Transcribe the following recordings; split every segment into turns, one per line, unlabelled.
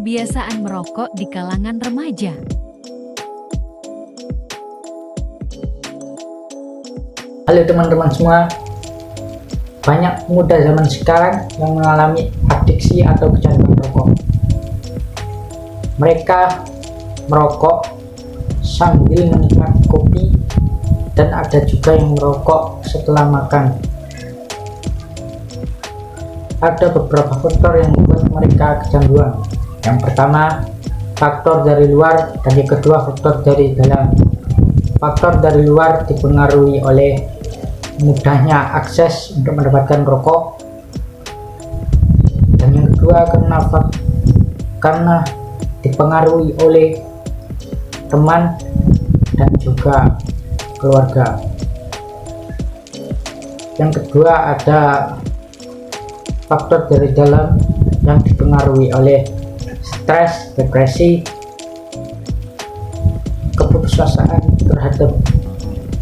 kebiasaan merokok di kalangan remaja.
Halo teman-teman semua, banyak pemuda zaman sekarang yang mengalami adiksi atau kecanduan rokok. Mereka merokok sambil menikmati kopi, dan ada juga yang merokok setelah makan. Ada beberapa faktor yang membuat mereka kecanduan. Yang pertama, faktor dari luar, dan yang kedua, faktor dari dalam. Faktor dari luar dipengaruhi oleh mudahnya akses untuk mendapatkan rokok, dan yang kedua karena dipengaruhi oleh teman dan juga keluarga. Yang kedua, ada faktor dari dalam yang dipengaruhi oleh stres, depresi, keputusasaan terhadap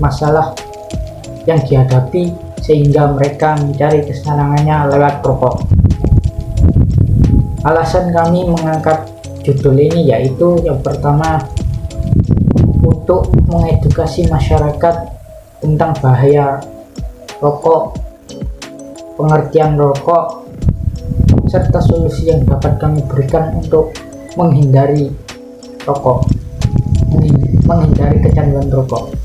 masalah yang dihadapi, sehingga mereka mencari kesenangannya lewat rokok. Alasan kami mengangkat judul ini yaitu yang pertama, untuk mengedukasi masyarakat tentang bahaya rokok, pengertian rokok, serta solusi yang dapat kami berikan untuk menghindari kecanduan rokok.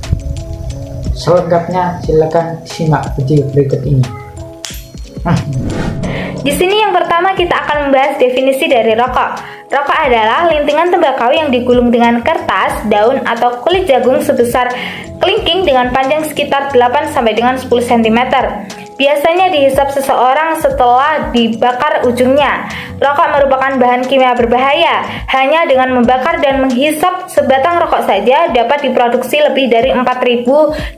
Selengkapnya silakan simak video berikut ini.
Di sini yang pertama kita akan membahas definisi dari rokok. Rokok adalah lintingan tembakau yang digulung dengan kertas, daun, atau kulit jagung sebesar kelingking dengan panjang sekitar 8 sampai dengan 10 cm. Biasanya dihisap seseorang setelah dibakar ujungnya. Rokok merupakan bahan kimia berbahaya. Hanya dengan membakar dan menghisap sebatang rokok saja dapat diproduksi lebih dari 4.000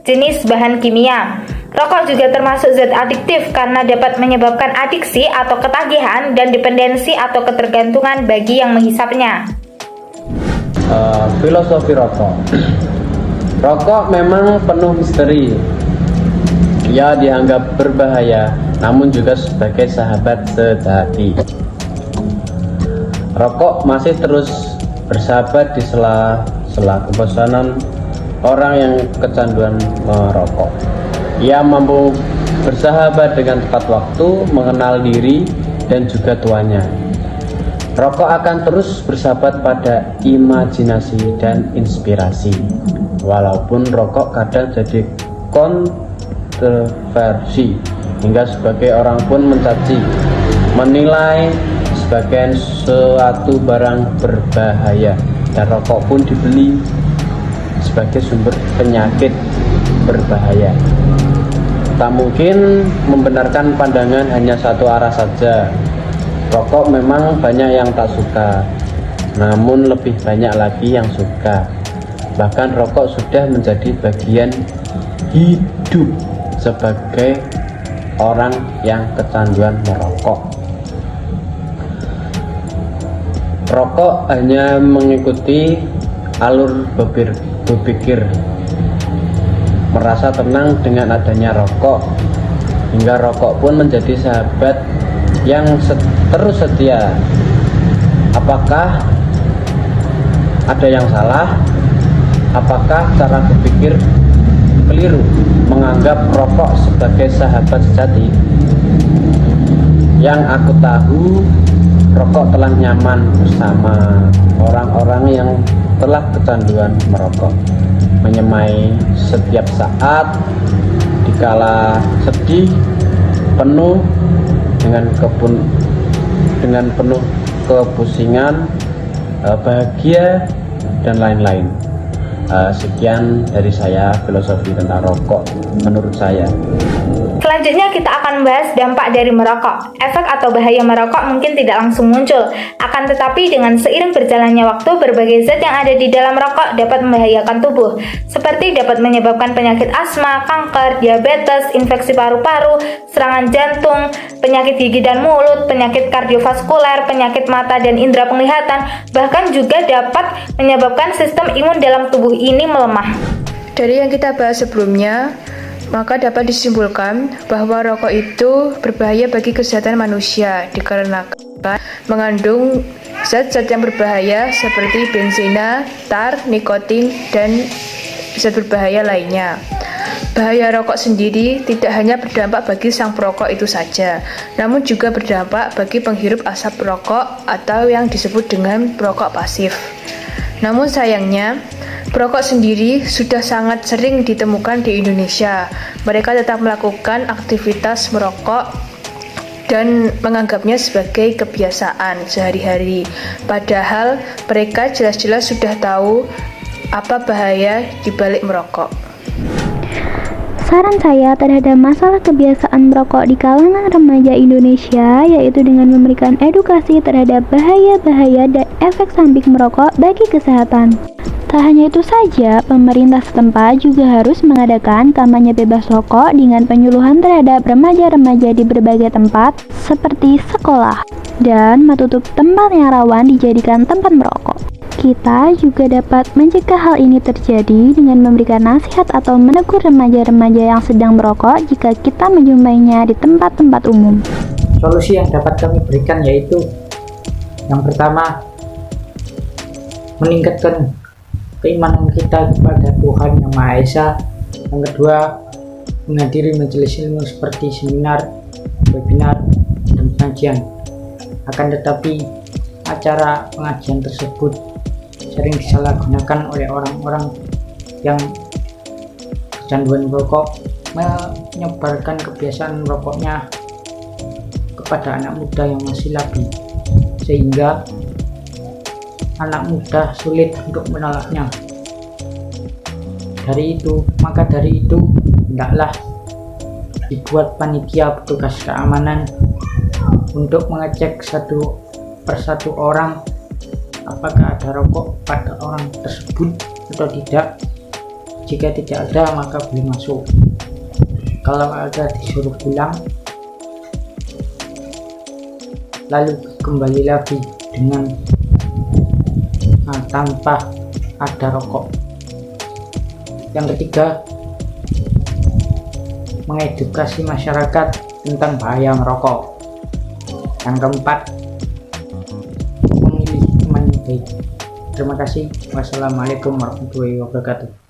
jenis bahan kimia. Rokok juga termasuk zat adiktif karena dapat menyebabkan adiksi atau ketagihan dan dependensi atau ketergantungan bagi yang menghisapnya.
Filosofi rokok. Rokok memang penuh misteri. Ia dianggap berbahaya, namun juga sebagai sahabat sejati. Rokok masih terus bersahabat di sela-sela kebosanan orang yang kecanduan merokok. Ia mampu bersahabat dengan tepat waktu, mengenal diri, dan juga tuanya. Rokok akan terus bersahabat pada imajinasi dan inspirasi. Walaupun rokok kadang jadi kontroversi, hingga sebagai orang pun mencaci, menilai sebagai suatu barang berbahaya, dan rokok pun dibeli sebagai sumber penyakit berbahaya. Tak mungkin membenarkan pandangan hanya satu arah saja. Rokok memang banyak yang tak suka, namun lebih banyak lagi yang suka. Bahkan rokok sudah menjadi bagian hidup sebagai orang yang kecanduan merokok. Rokok hanya mengikuti alur berpikir, merasa tenang dengan adanya rokok, hingga rokok pun menjadi sahabat yang terus setia. Apakah ada yang salah? Apakah cara berpikir keliru menganggap rokok sebagai sahabat sejati? Yang aku tahu, rokok telah nyaman bersama orang-orang yang telah kecanduan merokok, menyemai setiap saat dikala sedih, penuh dengan penuh kepusingan, bahagia, dan lain-lain. Sekian dari saya, filosofi tentang rokok menurut saya.
Selanjutnya kita akan membahas dampak dari merokok. Efek atau bahaya merokok mungkin tidak langsung muncul, akan tetapi dengan seiring berjalannya waktu, berbagai zat yang ada di dalam rokok dapat membahayakan tubuh, seperti dapat menyebabkan penyakit asma, kanker, diabetes, infeksi paru-paru, serangan jantung, penyakit gigi dan mulut, penyakit kardiovaskuler, penyakit mata dan indera penglihatan, bahkan juga dapat menyebabkan sistem imun dalam tubuh ini melemah.
Dari yang kita bahas sebelumnya, maka dapat disimpulkan bahwa rokok itu berbahaya bagi kesehatan manusia dikarenakan mengandung zat-zat yang berbahaya seperti benzena, tar, nikotin, dan zat berbahaya lainnya. Bahaya rokok sendiri tidak hanya berdampak bagi sang perokok itu saja, namun juga berdampak bagi penghirup asap rokok atau yang disebut dengan perokok pasif. Namun sayangnya, perokok sendiri sudah sangat sering ditemukan di Indonesia. Mereka tetap melakukan aktivitas merokok dan menganggapnya sebagai kebiasaan sehari-hari. Padahal mereka jelas-jelas sudah tahu apa bahaya di balik merokok.
Saran saya terhadap masalah kebiasaan merokok di kalangan remaja Indonesia yaitu dengan memberikan edukasi terhadap bahaya-bahaya dan efek samping merokok bagi kesehatan. Tak hanya itu saja, pemerintah setempat juga harus mengadakan kampanye bebas rokok dengan penyuluhan terhadap remaja-remaja di berbagai tempat seperti sekolah dan menutup tempat yang rawan dijadikan tempat merokok. Kita juga dapat mencegah hal ini terjadi dengan memberikan nasihat atau menegur remaja-remaja yang sedang merokok jika kita menjumpainya di tempat-tempat umum.
Solusi yang dapat kami berikan yaitu yang pertama, meningkatkan keimanan kita kepada Tuhan Yang Maha Esa. Yang kedua, menghadiri majelis ilmu seperti seminar, webinar, dan pengajian. Akan tetapi, acara pengajian tersebut sering disalahgunakan oleh orang-orang yang kecanduan merokok, menyebarkan kebiasaan merokoknya kepada anak muda yang masih labil, sehingga anak muda sulit untuk menolaknya. Dari itu, hendaklah dibuat panitia petugas keamanan untuk mengecek satu persatu orang apakah ada rokok pada orang tersebut atau tidak. Jika tidak ada, maka boleh masuk. Kalau ada, disuruh pulang, lalu kembali lagi dengan tanpa ada rokok. Yang ketiga, mengedukasi masyarakat tentang bahaya merokok. Yang keempat, memilih teman yang baik. Terima kasih. Wassalamualaikum warahmatullahi wabarakatuh.